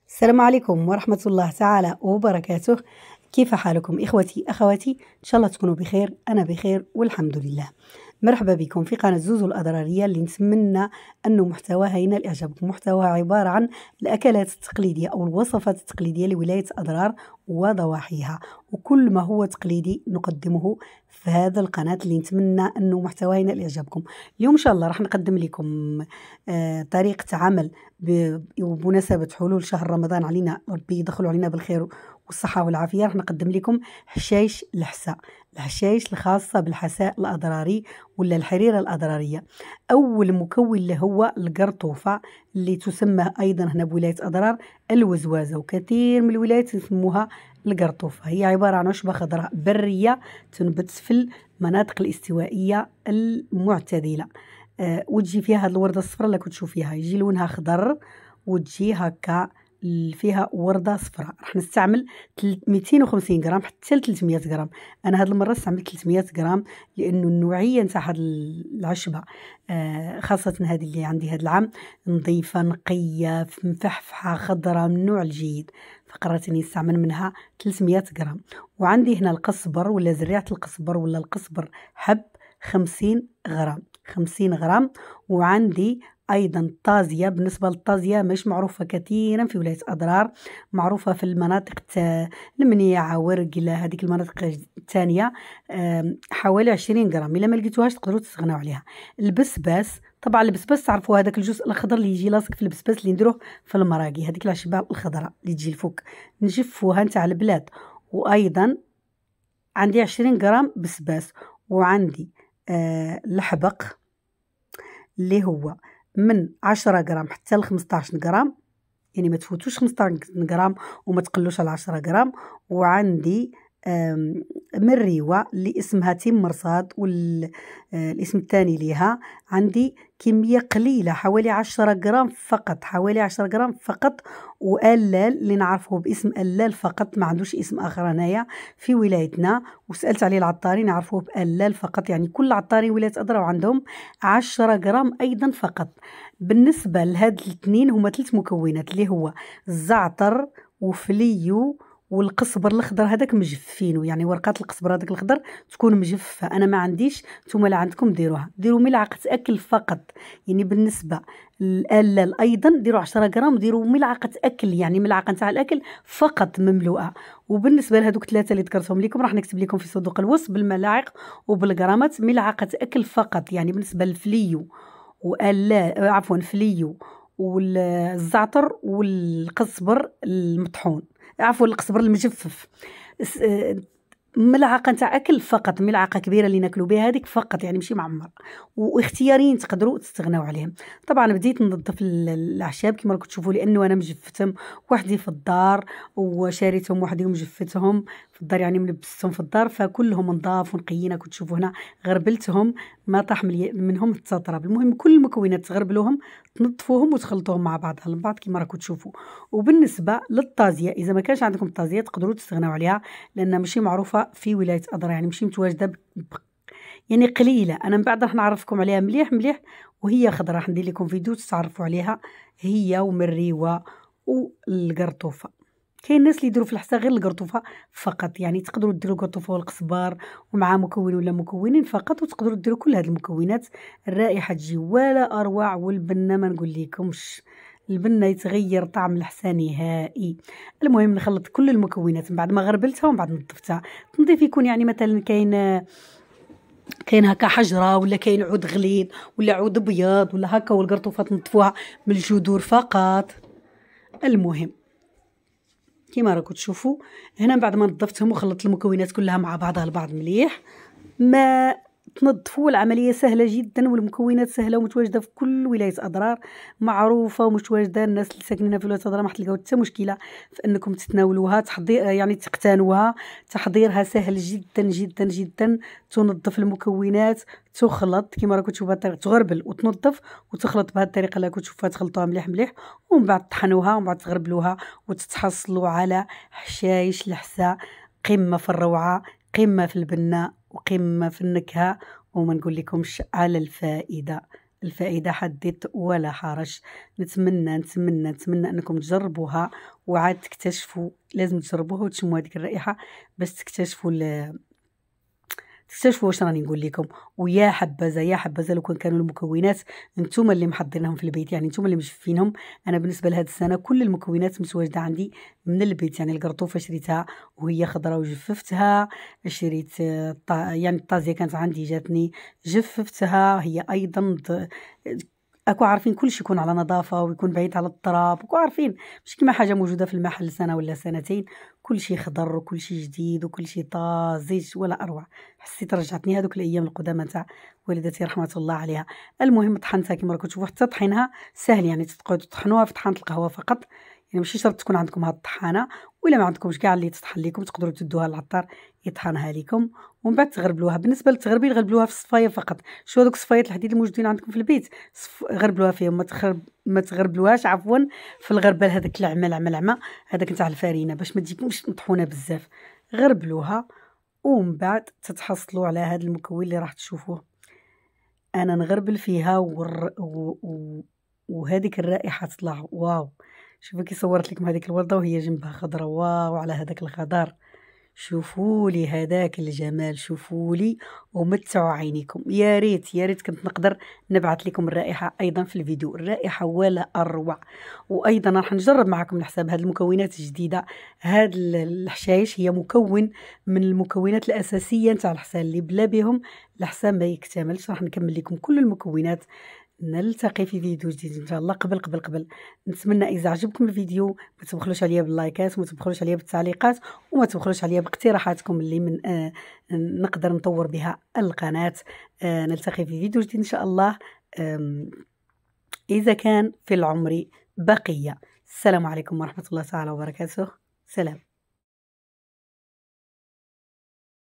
السلام عليكم ورحمة الله تعالى وبركاته. كيف حالكم إخوتي أخواتي؟ إن شاء الله تكونوا بخير. أنا بخير والحمد لله. مرحبا بكم في قناة زوزو الأضرارية اللي نتمنى أنه محتواها ينال إعجابكم. محتواها عبارة عن الأكلات التقليدية أو الوصفات التقليدية لولاية أضرار وضواحيها، وكل ما هو تقليدي نقدمه في هذا القناة اللي نتمنى أنه محتواها ينال إعجابكم. اليوم إن شاء الله راح نقدم لكم طريقة عمل بمناسبة حلول شهر رمضان علينا، ربي يدخلوا علينا بالخير والصحة والعافية. راح نقدم لكم حشايش الحساء، الحشايش الخاصة بالحساء الأضراري ولا الحريرة الأضرارية. أول مكون له هو القرطوفة اللي تسمى أيضا هنا بولاية أضرار الوزوازة، وكثير من الولايات يسموها القرطوفة. هي عبارة عن عشبة خضراء برية تنبت في المناطق الاستوائية المعتدلة. وتجي فيها هاد الوردة الصفراء اللي كتشوفيها، يجي لونها خضر وتجي هكا فيها وردة صفراء. راح نستعمل 250 غرام حتى 300 غرام. انا هاد المره استعملت 300 غرام لانه النوعيه نتاع هاد العشبه خاصه هذه اللي عندي هاد العام نظيفه نقيه مفحفحه خضراء من النوع الجيد، فقررت اني نستعمل منها 300 غرام. وعندي هنا القزبر ولا زريعه القزبر ولا القزبر حب 50 غرام 50 غرام. وعندي ايضا الطازيه. بالنسبه للطازيه مش معروفه كثيرا في ولايه اضرار، معروفه في المناطق المنيعه ورقله هذيك المناطق الثانيه. حوالي 20 غرام. الا ما لقيتوهاش تقدروا تستغناو عليها. البسباس، طبعا البسباس تعرفوا هذاك الجزء الخضر اللي يجي لاصق في البسباس اللي نديروه في المراقي، هذيك العشبه الخضراء اللي تجي الفوق نجفوها نتاع البلاد. وايضا عندي 20 غرام بسباس. وعندي الحبق اللي هو من 10 غرام حتى ل 15 غرام، يعني ما تفوتوش 15 غرام وما تقلوش على 10 غرام. وعندي مريوة اللي اسمها تيم مرصاد والاسم الثاني ليها. عندي كمية قليلة حوالي 10 غرام فقط، حوالي 10 غرام فقط. وألال اللي نعرفه باسم ألال فقط، ما عندوش اسم آخر هنايا في ولايتنا، وسألت عليه العطارين يعرفوه بألال فقط. يعني كل عطارين ولاية أضرار عندهم 10 غرام أيضا فقط. بالنسبة لهاد الاثنين هما 3 مكونات اللي هو الزعتر وفليو والقزبر الاخضر هذاك مجفينه، يعني ورقات القزبر هذاك الاخضر تكون مجفه. انا ما عنديش، نتوما لا عندكم ديروها، ديروا ملعقه اكل فقط. يعني بالنسبه للألال ايضا ديروا 10 غرام، ديروا ملعقه اكل، يعني ملعقه نتاع الاكل فقط مملوءه. وبالنسبه لهذوك 3 اللي ذكرتهم لكم راح نكتب لكم في صندوق الوصف بالملاعق وبالغرامات، ملعقه اكل فقط. يعني بالنسبه للفليو وألا عفوا فليو والزعتر والقزبر المطحون، عفوا القزبر المجفف، ملعقه نتاع اكل فقط، ملعقه كبيره اللي ناكلوا بها هذيك فقط، يعني ماشي معمر. واختياريين تقدروا تستغناو عليهم. طبعا بديت ننظف الاعشاب كما راكم تشوفوا، لانه انا مجفتهم وحدي في الدار وشاريتهم وحدي ومجفتهم في الدار، يعني ملبستهم في الدار، فكلهم نضاف ونقيين. كنت تشوفوا هنا غربلتهم ما طاح منهم التراب. المهم كل المكونات تغربلوهم تنظفوهم وتخلطوهم مع بعضها البعض كما راكم تشوفوا. وبالنسبه للطازيه، اذا ما كانش عندكم الطازيه تقدروا تستغناو عليها لانها ماشي معروفه في ولايه أضرار، يعني ماشي متواجده يعني قليله. انا من بعد راح نعرفكم عليها مليح مليح، وهي خضره. راح ندير لكم فيديو تتعرفوا عليها هي ومريوه والقرطوفه. كاين الناس اللي يديروا في الحساء غير القرطوفه فقط، يعني تقدروا ديروا القرطوفه والقزبر ومع مكون ولا مكونين فقط، وتقدروا ديروا كل هذه المكونات. الرائحه تجي ولا اروع. والبنه ما نقول لكمش، البنه يتغير طعم الحساء نهائي. المهم نخلط كل المكونات من بعد ما غربلتها ومن بعد نظفتها. التنظيف يكون يعني مثلا كاين هكا حجره ولا كاين عود غليظ ولا عود ابيض ولا هكا، والقرطوفه تنظفوها من الجذور فقط. المهم كيما راكم تشوفوا هنا بعد ما نظفتهم وخلطت المكونات كلها مع بعضها البعض مليح، ما تنظفوا. العمليه سهله جدا والمكونات سهله ومتواجده في كل ولايه اضرار، معروفه ومتواجده. الناس اللي ساكنين في ولايه اضرار ما حتلقاو حتى مشكله في انكم تتناولوها، تحضير يعني تقتنوها. تحضيرها سهل جدا جدا جدا. تنظف المكونات، تخلط كما راكم تشوفوا بهذه الطريقه، تغربل وتنظف وتخلط بهذه الطريقه اللي راكم تشوفوها، تخلطوها مليح مليح ومن بعد تطحنوها ومن بعد تغربلوها وتتحصلوا على حشايش الحساء. قمه في الروعه، قمه في البنه، وقمه في النكهه، وما نقول لكمش على الفائده. الفائدة حدث ولا حرج. نتمنى نتمنى نتمنى انكم تجربوها وعاد تكتشفوا، لازم تجربوها وتشموا هذيك الرائحة باش تكتشفوا واش راني نقول لكم. ويا حبذا يا حبذا لو كانوا المكونات نتوما اللي محضرينهم في البيت، يعني نتوما اللي مجفينهم. انا بالنسبه لهذه السنه كل المكونات متواجده عندي من البيت، يعني القرطوفه شريتها وهي خضراء وجففتها، شريت يعني الطازيه كانت عندي جاتني جففتها هي ايضا. اكو عارفين كل شيء يكون على نظافه ويكون بعيد على التراب، اكو عارفين مش كما حاجه موجوده في المحل سنه ولا سنتين. كل شيء خضر وكل شيء جديد وكل شيء طازج ولا اروع. حسيت رجعتني هذوك الايام القدامى تاع والدتي رحمه الله عليها. المهم طحنتها كما راكم تشوفوا، حتى طحينها سهل، يعني تقعدوا تطحنوها في طحانه القهوه فقط، يعني ماشي شرط تكون عندكم هاد الطحانه، ولا ما عندكمش كاع اللي تطحن لكم تقدروا تدوها للعطار يطحنها لكم ومن بعد تغربلوها. بالنسبه للتغربيل غربلوها في الصفايه فقط. شو هذوك الصفايات الحديد الموجودين عندكم في البيت غربلوها فيهم، ما تغربلوهاش عفوا في الغربال هذاك العمى هذاك نتاع الفارينه باش ما تجيكمش مطحونه بزاف. غربلوها ومن بعد تتحصلوا على هذا المكون اللي راح تشوفوه. انا نغربل فيها وهذيك الرائحه تطلع واو. شوفوا كي صورت لكم هذيك الورده وهي جنبها خضره، واو على هذاك الخضار. شوفوا لي هذاك الجمال، شوفوا لي ومتعوا عينيكم. يا ريت يا ريت كنت نقدر نبعث لكم الرائحه ايضا في الفيديو، الرائحه ولا اروع. وايضا راح نجرب معكم نحسب هذه المكونات الجديده. هذا الحشايش هي مكون من المكونات الاساسيه نتاع الحسان اللي بلا بهم الحسان ما يكتملش. راح نكمل لكم كل المكونات. نلتقي في فيديو جديد ان شاء الله. قبل نتمنى اذا عجبكم الفيديو ما تبخلوش عليا باللايكات وما تبخلوش عليا بالتعليقات وما تبخلوش عليا باقتراحاتكم اللي من نقدر نطور بها القناه. نلتقي في فيديو جديد ان شاء الله اذا كان في العمر بقيه. السلام عليكم ورحمه الله تعالى وبركاته. سلام.